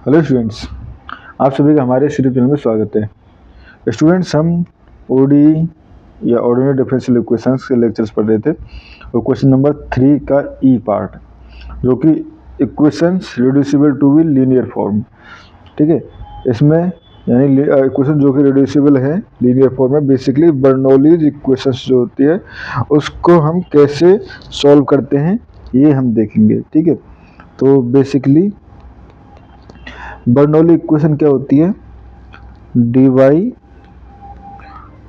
Hello students, आप सभी का हमारे यूट्यूब चैनल में स्वागत है। स्टूडेंट्स, हम ओडी या ऑर्डिनरी डिफरेंशियल इक्वेशंस के लेक्चर्स पढ़ रहे थे और क्वेश्चन नंबर 3 का ई पार्ट जो कि equations reducible to be linear form. ठीक है, इसमें यानी इक्वेशन जो कि रिड्यूसिबल है लीनियर फॉर्म में, बेसिकली बर्नौलीज इक्वेशंस जो होती है उसको हम कैसे सॉल्व करते हैं ये हम देखेंगे। ठीक है, तो बेसिकली बर्नौली इक्वेशन क्या होती है? dy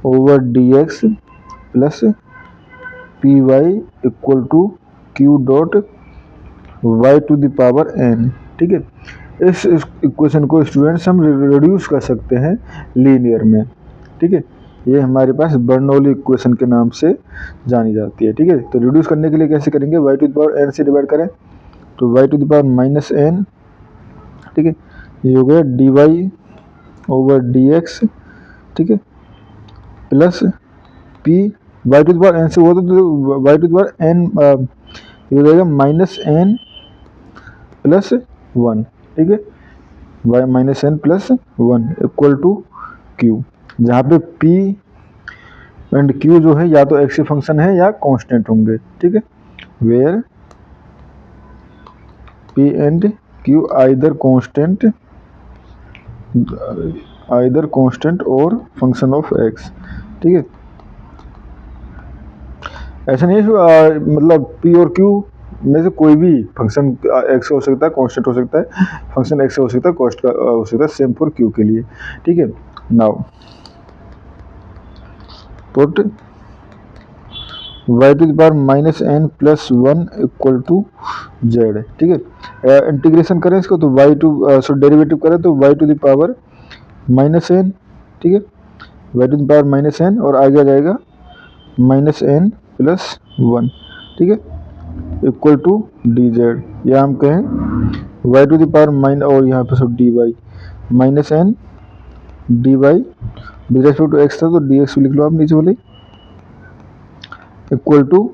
over dx plus py equal to q dot y to the power n। ठीक है, इस इक्वेशन को स्टूडेंट्स हम रिड्यूस कर सकते हैं लीनियर में। ठीक है, ये हमारे पास बर्नौली इक्वेशन के नाम से जानी जाती है। ठीक है, तो रिड्यूस करने के लिए कैसे करेंगे? y to the power n से डिवाइड करें तो y to the power minus n। ठीक है, ये हो गया dy ओवर dx। ठीक है, plus p y to the power n से वो तो y to the power n ये हो जाएगा माइनस n प्लस 1। ठीक है, y minus n plus 1 equal to q, जहाँ पे p एंड q जो है या तो एक्स फंक्शन है या कांस्टेंट होंगे। ठीक है, where p and q either constant और फंक्शन ऑफ x। ठीक है, ऐसा नहीं है मतलब p और q में से कोई भी फंक्शन x हो सकता है, कांस्टेंट हो सकता है, फंक्शन x हो सकता है, कॉस्ट का हो सकता है, सेम फॉर q के लिए। ठीक है, now put y to the power minus n plus 1 equal to z। ठीक है, इंटीग्रेशन करें इसको तो डेरिवेटिव करें तो y to the power minus n। ठीक है, y to the power minus n और आगे आ जाएगा माइनस n प्लस 1। ठीक है, इक्वल टू डी जेड, या हम कहें y to the power minus और यहाँ पे सब D Y minus n D Y with respect to X था तो डी एक्स लिख लो आप नीचे वाले, equal to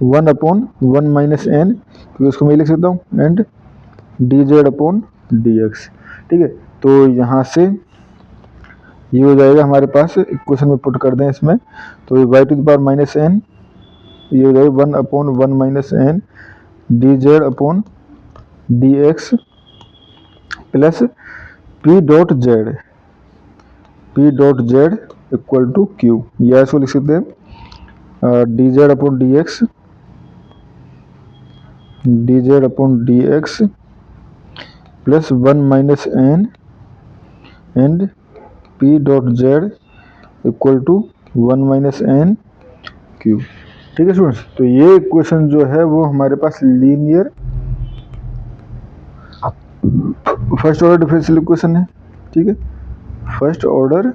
1 upon 1 minus n, क्योंकि उसको मैं लिख सकता हूँ, and D Z upon D X. ठीक है, तो यहाँ से ये हो जाएगा हमारे पास, इक्वेशन में पुट कर दें इसमें तो y to the power minus n ये हो जाएगा 1 upon 1 minus n D Z upon D X plus p dot Z equal to q, या इसको लिख सकते हैं D Z upon D X plus 1 minus n and p dot Z equal to 1 minus n q। ठीक है students, तो ये equation जो है वो हमारे पास linear first order differential equation है। ठीक है, फर्स्ट ऑर्डर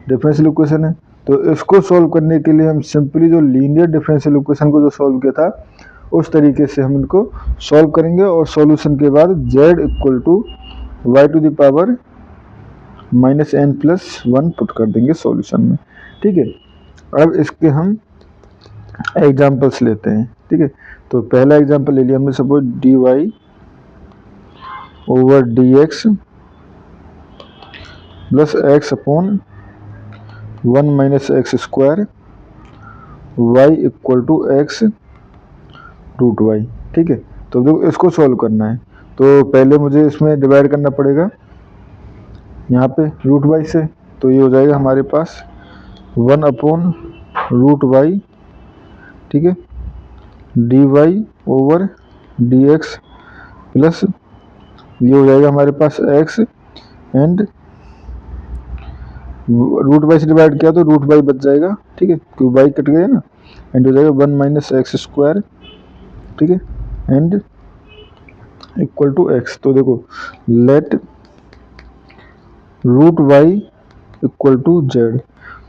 डिफरेंशियल इक्वेशन है, तो इसको सॉल्व करने के लिए हम सिंपली जो लीनियर डिफरेंशियल इक्वेशन को जो सॉल्व किया था उस तरीके से हम इनको सॉल्व करेंगे और सॉल्यूशन के बाद z equal to y to the power minus n plus 1 put कर देंगे सॉल्यूशन में। ठीक है, अब इसके हम एग्जाम्पल्स लेते हैं। ठीक है, तो पहला एग्जाम्पल ले लिया हमने, suppose dy over dx plus x upon 1 minus X square y equal to x root Y. ठीक है, तो देखो इसको सॉल्व करना है तो पहले मुझे इसमें डिवाइड करना पड़ेगा यहाँ पे रूट वाई से, तो ये हो जाएगा हमारे पास 1 अपॉन रूट वाई। ठीक है, D Y over D X plus ये हो जाएगा हमारे पास x एंड रूट वाई से डिवाइड किया तो रूट वाई बच जाएगा। ठीक है, क्योंकि वाई कट गया ना, एंड हो जाएगा 1 माइनस एक्स स्क्वायर। ठीक है, एंड इक्वल टू x। तो देखो let root Y equal to z,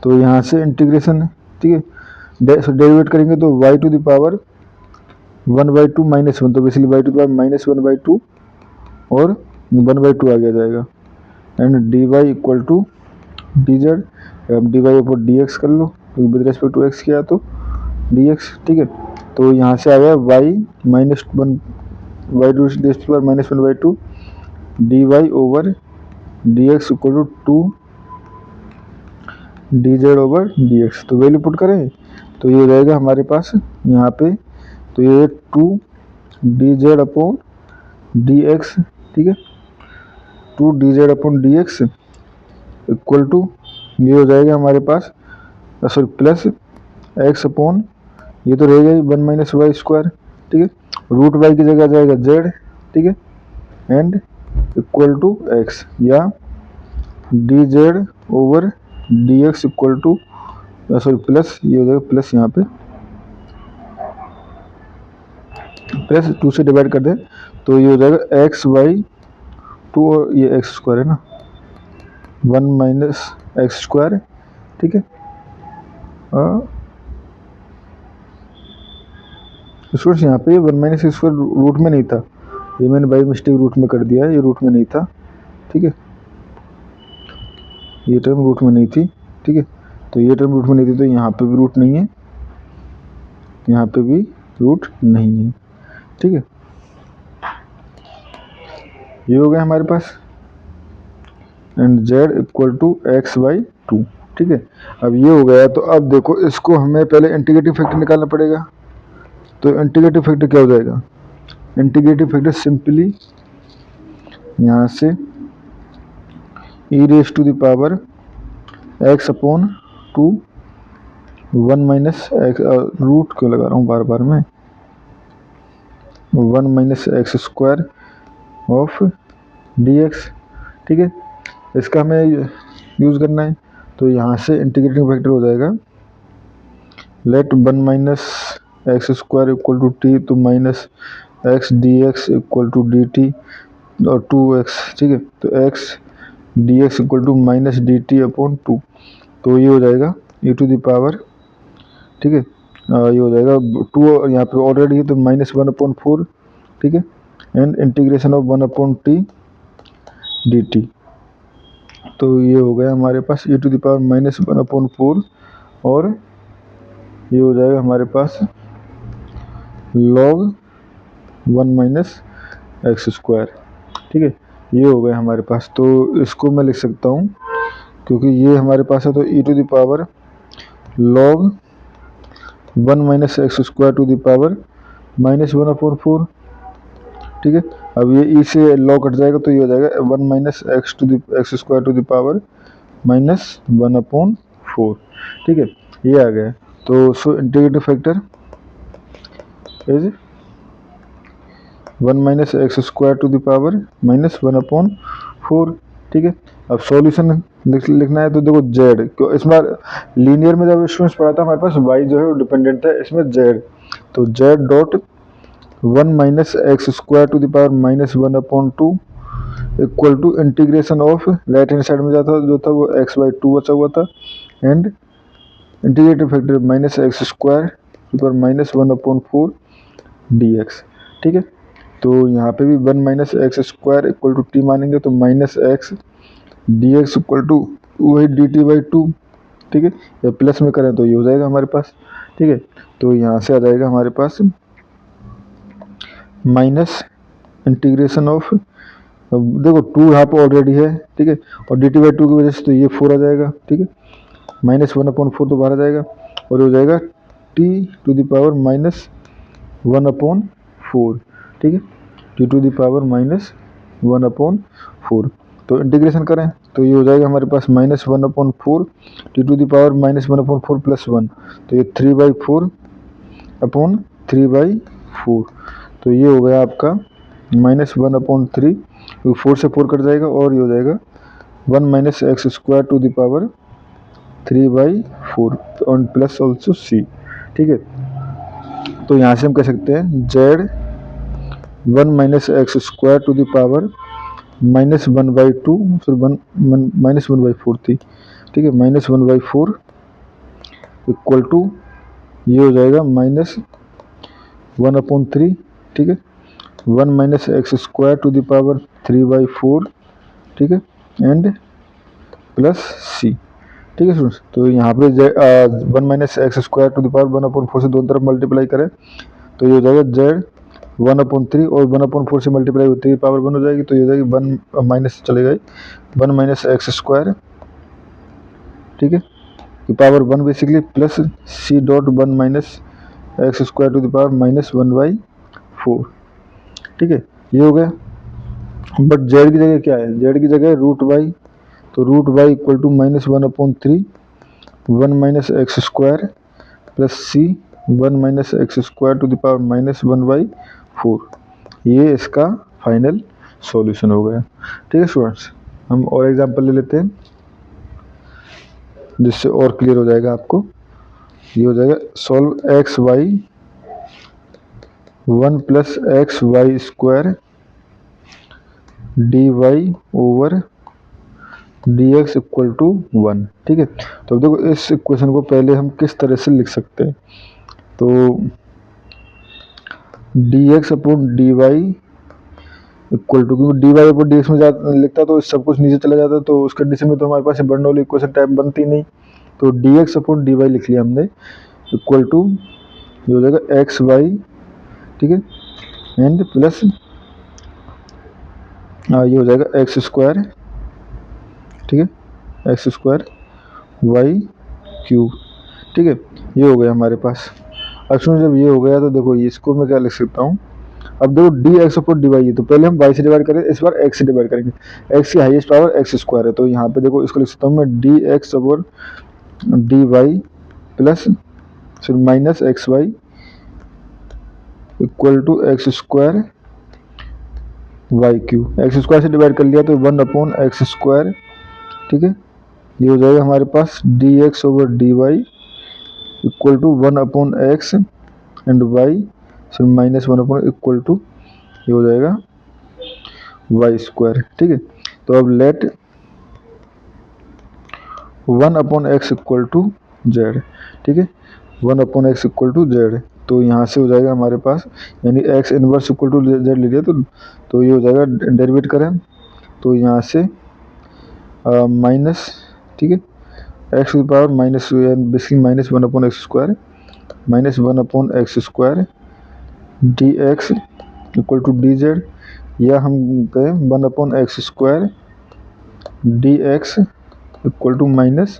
तो यहाँ से इंटीग्रेशन है। ठीक है, डेरिवेट करेंगे तो y to the power 1/2 minus 1, तो basically y to the power minus 1/2 और 1/2 आ गया जाएगा, and D Y equal to D Z. अब डी वाई ऊपर डी एक्स कर लो, क्योंकि विद रेस्पेक्ट टू एक्स किया तो डी एक्स। ठीक है, तो यहाँ से आ गया y minus 1 y to minus 1/2 D Y over D X equal to D Z over D X. तो वैल्यू पुट करें तो ये हो जाएगा हमारे पास यहाँ पे, तो ये 2 D Z upon D X, ठीक है, 2 D Z upon D X equal to ये हो जाएगा हमारे पास सॉरी प्लस एक्स अपॉन ये तो रहेगा ही 1 माइनस वाई स्क्वायर, ठीक है, रूट वाई की जगह आ जाएगा जेड, ठीक है, एंड इक्वल टू एक्स, या D Z over D X equal to sorry plus ये हो जाएगा प्लस यहाँ पे प्लस 2 से डिवाइड कर दें तो ये हो जाएगा एक्स वाई 2 और ये एक्स स्क्वायर है ना 1 माइनस एक्स स्क्वायर, ठीक है, स्टूडेंट्स यहाँ पे 1 माइनस एक्स स्क्वायर रूट में नहीं था, ये मैंने बाई मिस्टेक रूट में कर दिया है, ये रूट में नहीं था, ठीक है, ये टर्म रूट में नहीं थी, ठीक है, तो ये टर्म रूट में नहीं थी तो यहाँ पे भी रूट नहीं है, यहाँ पे भी रूट नहीं है, ठीक है, ये हो गया हमारे पास and Z equal to X by 2, ठीक है। अब ये हो गया तो अब देखो इसको हमें पहले इंटीग्रेटिव फैक्टर निकालना पड़ेगा, तो इंटीग्रेटिव फैक्टर क्या हो जाएगा, इंटीग्रेटिव फैक्टर सिंपली यहाँ से E raise to the power X upon 2 1 minus X root क्यों लगा रहा हूँ बार बार मैं 1 minus X square of D X, ठीक है, इसका हमें यूज़ करना है, तो यहाँ से इंटीग्रेटिंग फैक्टर हो जाएगा let 1 minus X square equal to T, तो minus X D X equal to D T और 2x, ठीक है, तो X D X equal to minus D T upon 2, तो ये हो जाएगा e टू द पावर, ठीक है, ये हो जाएगा 2 और यहाँ पे ऑलरेडी है तो -1 अपॉन 4, ठीक है, and integration of 1 upon T D T, तो ये हो गया हमारे पास e to the power -1 upon 4 और ये हो जाएगा हमारे पास log 1 माइनस एक्स स्क्वायर, ठीक है, ये हो गया हमारे पास, तो इसको मैं लिख सकता हूँ क्योंकि ये हमारे पास है तो e to the power log 1 minus X square to the power -1 upon 4, ठीक है, अब ये e से log कट जाएगा तो ये हो जाएगा 1 minus X square to the power -1 upon 4, ठीक है, ये आ गया, तो so integrative factor is 1 minus X square to the power -1 upon 4, ठीक है। अब सॉल्यूशन लिखना है तो देखो जेड, इस बार लीनियर में जब स्टूडेंट्स पढ़ा था हमारे पास वाई जो है वो डिपेंडेंट है, इसमें जेड, तो Z dot 1 minus X square to the power -1 upon 2 equal to integration of right hand side में जाता जो था वो x बाई 2 बचा हुआ था and integrative factor minus X square to the power -1 upon 4 dx, ठीक है, तो यहाँ पे भी 1 minus X square equal to T मानेंगे तो minus X D X equal to वही डी टी बाई 2, ठीक है, या प्लस में करें तो ये हो जाएगा हमारे पास, ठीक है, तो यहाँ से आ जाएगा हमारे पास माइनस इंटीग्रेशन ऑफ देखो 2 यहाँ पे ऑलरेडी है, ठीक है, और डी टी बाई 2 की वजह से तो ये 4 आ जाएगा, ठीक है, -1 अपॉन 4 तो बाहर आ जाएगा और हो जाएगा T to the power -1 upon 4, ठीक है, T to the power -1 upon 4, तो इंटीग्रेशन करें तो ये हो जाएगा हमारे पास -1 upon 4 T to the power -1 upon 4 plus 1, तो ये 3/4 अपॉन 3/4, तो ये हो गया आपका -1 अपॉन 3, 4 से 4 कट जाएगा और ये हो जाएगा 1 minus X square to the power 3/4 और प्लस ऑल्सो सी, ठीक है, तो यहाँ से हम कह सकते हैं Z 1 minus X square to the power -1/2 फिर -1/4 थी, ठीक है, -1/4 इक्वल टू ये हो जाएगा -1 अपॉन 3, ठीक है, 1 minus X square to the power 3/4, ठीक है, एंड प्लस सी, ठीक है स्टूडेंट्स, तो यहाँ पे 1 minus X square to the power 1 upon 4 से दोनों तरफ मल्टीप्लाई करें तो ये हो जाएगा जेड 1/3 और 1/4 से मल्टीप्लाई होती है पावर 1 हो जाएगी, तो ये हो जाएगी 1 माइनस चलेगा 1 माइनस एक्स स्क्वायर, ठीक है, तो power 1 basically plus C dot 1 minus X square to the power minus 1/4, ठीक है, ये हो गया। बट जेड की जगह क्या है, जेड की जगह रूट वाई, तो root Y equal to -1/3 1 minus X square plus C 1 minus X square to the power -1/4, ये इसका फाइनल सॉल्यूशन हो गया। ठीक है स्टूडेंट्स, हम और एग्जांपल ले लेते हैं जिससे और क्लियर हो जाएगा आपको। ये हो जाएगा solve X Y 1 plus X Y square D Y over D X equal to 1, ठीक है। तो अब देखो इस इक्वेशन को पहले हम किस तरह से लिख सकते हैं, तो D X upon D Y equal to, क्योंकि D Y upon D X में लिखता तो सब कुछ नीचे चला जाता, तो उस कंडीशन में तो हमारे पास बर्नौली इक्वेशन टाइप बनती नहीं, तो D X upon D Y लिख लिया हमने इक्वल टू, ये हो जाएगा एक्स वाई, ठीक है, एंड प्लस ये हो जाएगा एक्स स्क्वायर, ठीक है, एक्स स्क्वायर वाई क्यूब, ठीक है, ये हो गया हमारे पास। अब सुनो, जब ये हो गया तो देखो इसको मैं क्या लिख सकता हूँ, अब देखो D X upon D Y है, तो पहले हम वाई से डिवाइड करें, इस बार एक्स से डिवाइड करेंगे, एक्स की हाईएस्ट पावर एक्स स्क्वायर है, तो यहाँ पे देखो इसको लिख सकता हूँ मैं D X upon D Y plus फिर minus X Y equal to X square Y Q, X square से डिवाइड कर लिया तो 1/x स्क्वायर, ठीक है, ये हो जाएगा हमारे पास D X over D Y equal to 1/x and Y फिर माइनस 1 इक्वल टू, ये हो जाएगा वाई स्क्वायर, ठीक है। तो अब late 1/x equal to Z, ठीक है, 1/x इक्वल टू जेड, तो यहाँ से हो जाएगा हमारे पास, यानी x inverse equal to Z ले लिया, तो ये हो जाएगा डेरिवेट करें तो यहाँ से माइनस, ठीक है, एक्स की power minus basically minus 1/x square minus 1/x square D X equal to D Z, या हम कहें 1/x square D X equal to minus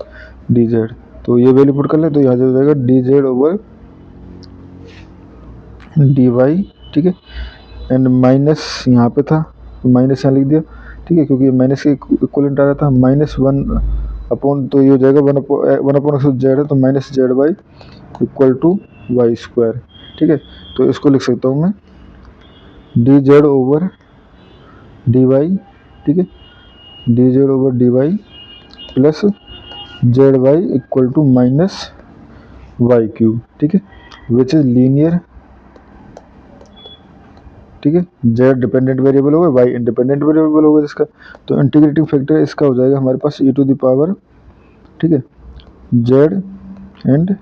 D Z, तो ये वैल्यू पुट कर ले तो यहाँ से हो जाएगा D Z over D Y, ठीक है, एंड माइनस यहाँ पे था तो माइनस यहाँ लिख दिया, ठीक है, क्योंकि माइनस के इक्वलेंट आ रहा था -1 अपॉन, तो ये हो जाएगा 1/x जेड है, तो minus Z Y equal to Y square, ठीक है, तो इसको लिख सकता हूँ मैं D Z over D Y, ठीक है, D Z over D Y plus Z Y equal to minus Y cube, ठीक है, विच इज लीनियर, ठीक है, जेड डिपेंडेंट वेरिएबल होगा, वाई इंडिपेंडेंट वेरिएबल होगा जिसका, तो इंटीग्रेटिंग फैक्टर इसका हो जाएगा हमारे पास e टू द पावर, ठीक है, Z and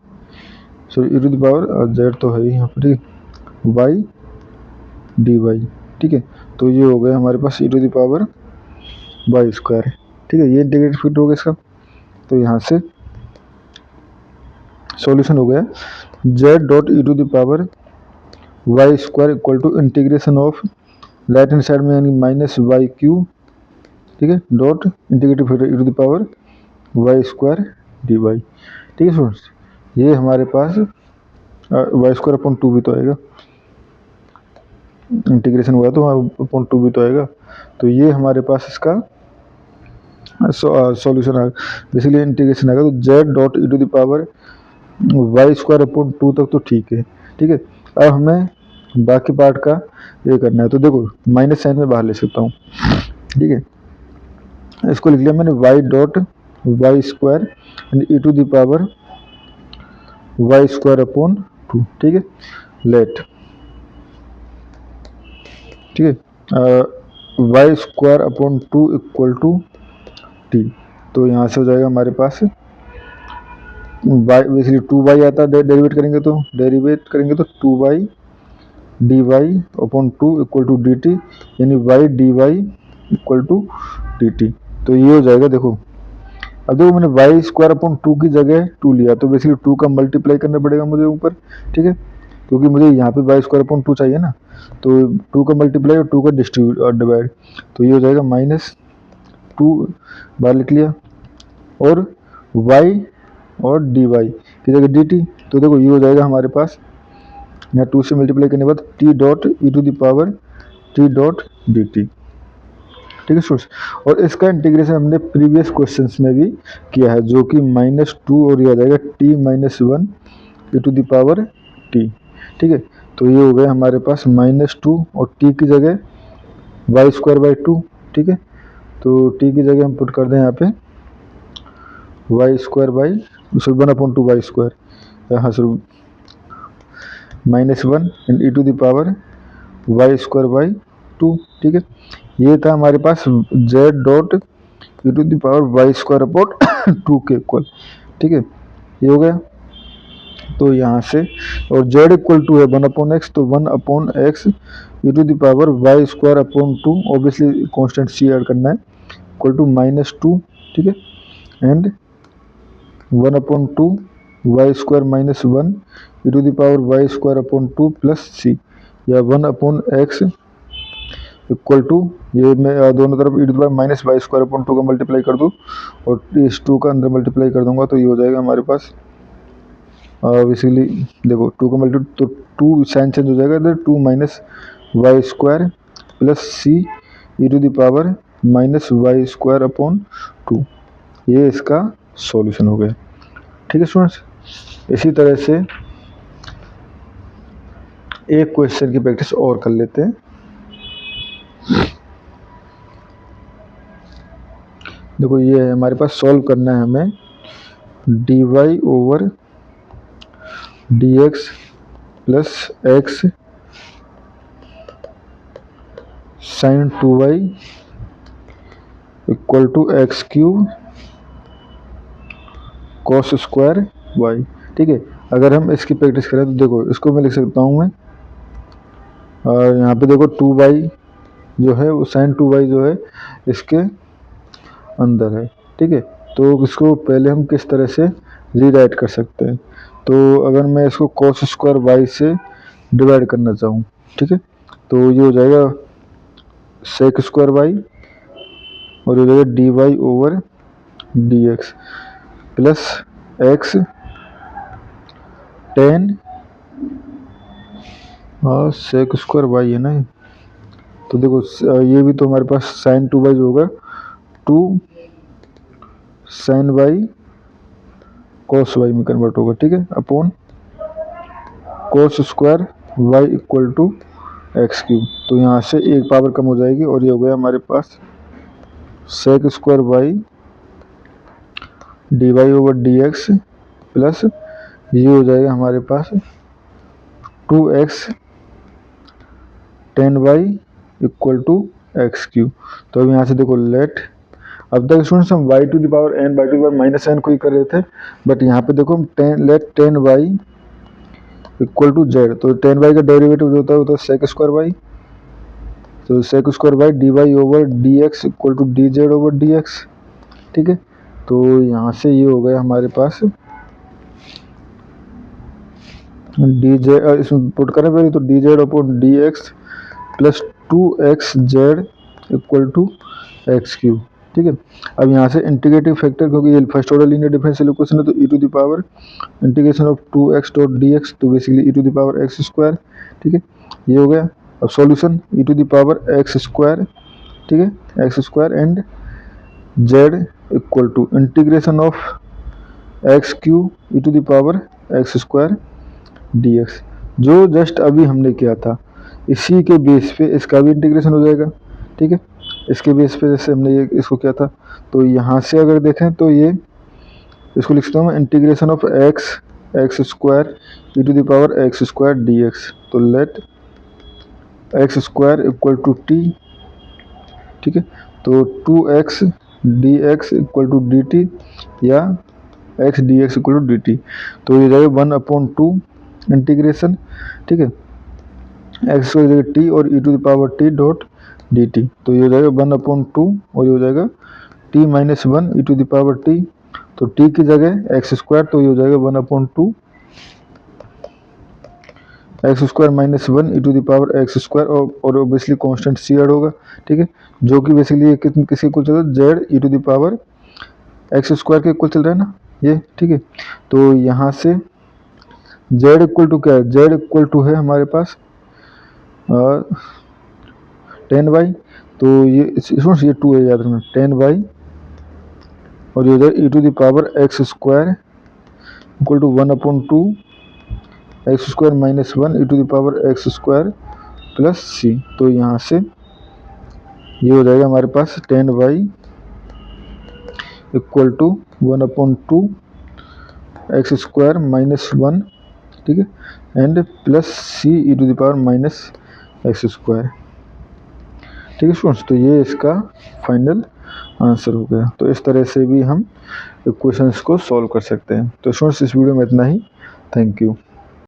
sorry e to the power Z तो है ही यहाँ पर, वाई डी वाई, ठीक है, तो ये हो गया हमारे पास e to the power Y square, ठीक है, ये इंटीग्रेटेड फैक्टर होगा इसका, तो यहाँ से सॉल्यूशन हो गया Z dot E to the power Y square equal to integration of right hand side में यानी माइनस वाई क्यू, ठीक है, dot integrative factor E to the power Y square D Y, ठीक है स्टूडेंट्स, ये हमारे पास वाई स्क्वायर अपॉन 2 भी तो आएगा, इंटीग्रेशन हुआ तो अपॉन 2 भी तो आएगा, तो ये हमारे पास इसका सॉल्यूशन आएगा, बेसिकली इंटीग्रेशन आएगा, तो Z dot E to the power Y square upon 2 तक तो ठीक है, ठीक है। अब हमें बाकी पार्ट का ये करना है, तो देखो माइनस साइन में बाहर ले सकता हूँ, ठीक है, इसको लिख लिया मैंने Y dot Y square and E to the power Y square upon 2, ठीक है, लेट, ठीक है, Y square upon 2 equal to T, तो यहाँ से हो जाएगा हमारे पास वाई, बेसिकली 2y आता है, डेरिवेट करेंगे तो 2y D Y upon 2 equal to D T, यानी Y D Y equal to D T, तो ये हो जाएगा। देखो अब देखो मैंने वाई स्क्वायर अपॉन 2 की जगह 2 लिया, तो बेसिकली 2 का मल्टीप्लाई करना पड़ेगा मुझे ऊपर, ठीक है, क्योंकि मुझे यहाँ पे वाई स्क्वायर अपॉन 2 चाहिए ना, तो 2 का मल्टीप्लाई और 2 का डिवाइड, तो ये हो जाएगा -2 बार लिख लिया, और y और dy की जगह dt, तो देखो ये हो जाएगा हमारे पास यहाँ 2 से मल्टीप्लाई करने के बाद t dot E to the power t dot dt। ठीक है स्टूडेंट्स, और इसका इंटीग्रेशन हमने प्रीवियस क्वेश्चंस में भी किया है, जो कि -2 और ये आ जाएगा t - 1 E to the power t। ठीक है, तो ये हो गया हमारे पास -2 और t की जगह y²/2। ठीक है, तो t की जगह हम पुट कर दें यहाँ पे y²/1/2 यहाँ से -1 and E to the power y²/2। ठीक है, ये था हमारे पास z dot E to the power y²/2 के इक्वल। ठीक है, ये हो गया। तो यहाँ से और z इक्वल टू है 1/x, तो 1/x E to the power y²/2, obviously constant c add करना है, इक्वल टू -2। ठीक है, एंड 1/2 y² - 1 E to the power y²/2 plus c, या 1/x इक्वल टू, ये मैं दोनों तरफ ई टू द पावर -y²/2 का मल्टीप्लाई कर दूँ और इस 2 का अंदर मल्टीप्लाई कर दूंगा, तो ये हो जाएगा हमारे पास बेसिकली देखो 2 का मल्टीप्लाई, तो 2 साइन चेंज हो जाएगा इधर, 2 - y² plus c E to the power -y²/2, ये इसका सॉल्यूशन हो गया। ठीक है स्टूडेंट्स, इसी तरह से एक क्वेश्चन की प्रैक्टिस और कर लेते हैं। देखो ये है हमारे पास, सॉल्व करना है हमें dy/dx plus x sin 2y equal to x³ cos square y। ठीक है, अगर हम इसकी प्रैक्टिस करें तो देखो इसको मैं लिख सकता हूँ मैं, और यहाँ पे देखो 2y जो है वो sin 2y जो है इसके अंदर है। ठीक है, तो इसको पहले हम किस तरह से रीराइट कर सकते हैं, तो अगर मैं इसको cos स्क्वायर y से डिवाइड करना चाहूँ, ठीक है, तो ये हो जाएगा sec स्क्वायर y, और ये हो जाएगा dy/dx plus x tan sec square y है ना, तो देखो ये भी तो हमारे पास sin 2y जो होगा 2 sin y cos y में कन्वर्ट होगा। ठीक है, upon cos square y equal to x³, तो यहाँ से एक पावर कम हो जाएगी, और ये हो गया हमारे पास sec square y dy/dx plus ये हो जाएगा हमारे पास 2x tan y equal to x³। तो अब यहाँ से देखो लेट, अब तक स्टूडेंट्स हम y to the power n y to the power -n को ही कर रहे थे, बट यहाँ पे देखो हम let tan y equal to z, तो tan y का डेरिवेटिव जो होता है sec स्क्वायर y, तो sec square y dy/dx equal to dz/dx। ठीक है, तो यहाँ से ये हो गया हमारे पास dz, इसमें पुट करें पहले तो dz/dx plus 2xz equal to x³। ठीक है, अब यहाँ से इंटीग्रेटिंग फैक्टर, क्योंकि ये first order linear differential equation है, तो E to the power integration of 2x dot dx, तो basically E to the power x²। ठीक है, ये हो गया। अब solution E to the power x²। ठीक है, x² and z equal to integration of x³ E to the power x² dx, जो जस्ट अभी हमने किया था, इसी के बेस पे इसका भी इंटीग्रेशन हो जाएगा। ठीक है, इसके बेस पे जैसे हमने ये इसको किया था, तो यहाँ से अगर देखें तो ये इसको लिख सकता हूँ मैं integration of x² e to the power x² dx, तो let x² equal to t। ठीक है, तो 2x dx equal to dt, या x dx equal to dt, तो ये जाएगा 1/2 इंटीग्रेशन। ठीक है, x को जगह t और e to the power t dot dt, तो ये हो जाएगा 1/2, और ये हो जाएगा t - 1 E to the power t, तो t की जगह x², तो ये हो जाएगा 1/2 x square minus 1 E to the power x square, और ऑब्वियसली कांस्टेंट सी ऐड होगा, ठीक है, जो कि बेसिकली किसके इक्वल चल रहा है, z e to the power x square के इक्वल चल रहा है ना ये, ठीक है। तो यहाँ से जेड इक्वल टू क्या है, जेड इक्वल टू है हमारे पास 10y, तो ये 2 है याद रखना, 10y और ये E to the power x square equal to 1/2 x square minus 1 E to the power x square plus C. तो यहाँ से ये हो जाएगा हमारे पास 10y equal to 1/2 x square minus 1, ठीक है, and plus C E to the power minus X square, ठीक है स्टूडेंट्स। तो ये इसका फाइनल आंसर हो गया। तो इस तरह से भी हम इक्वेशंस को सॉल्व कर सकते हैं। तो स्टूडेंट्स इस वीडियो में इतना ही। Thank you.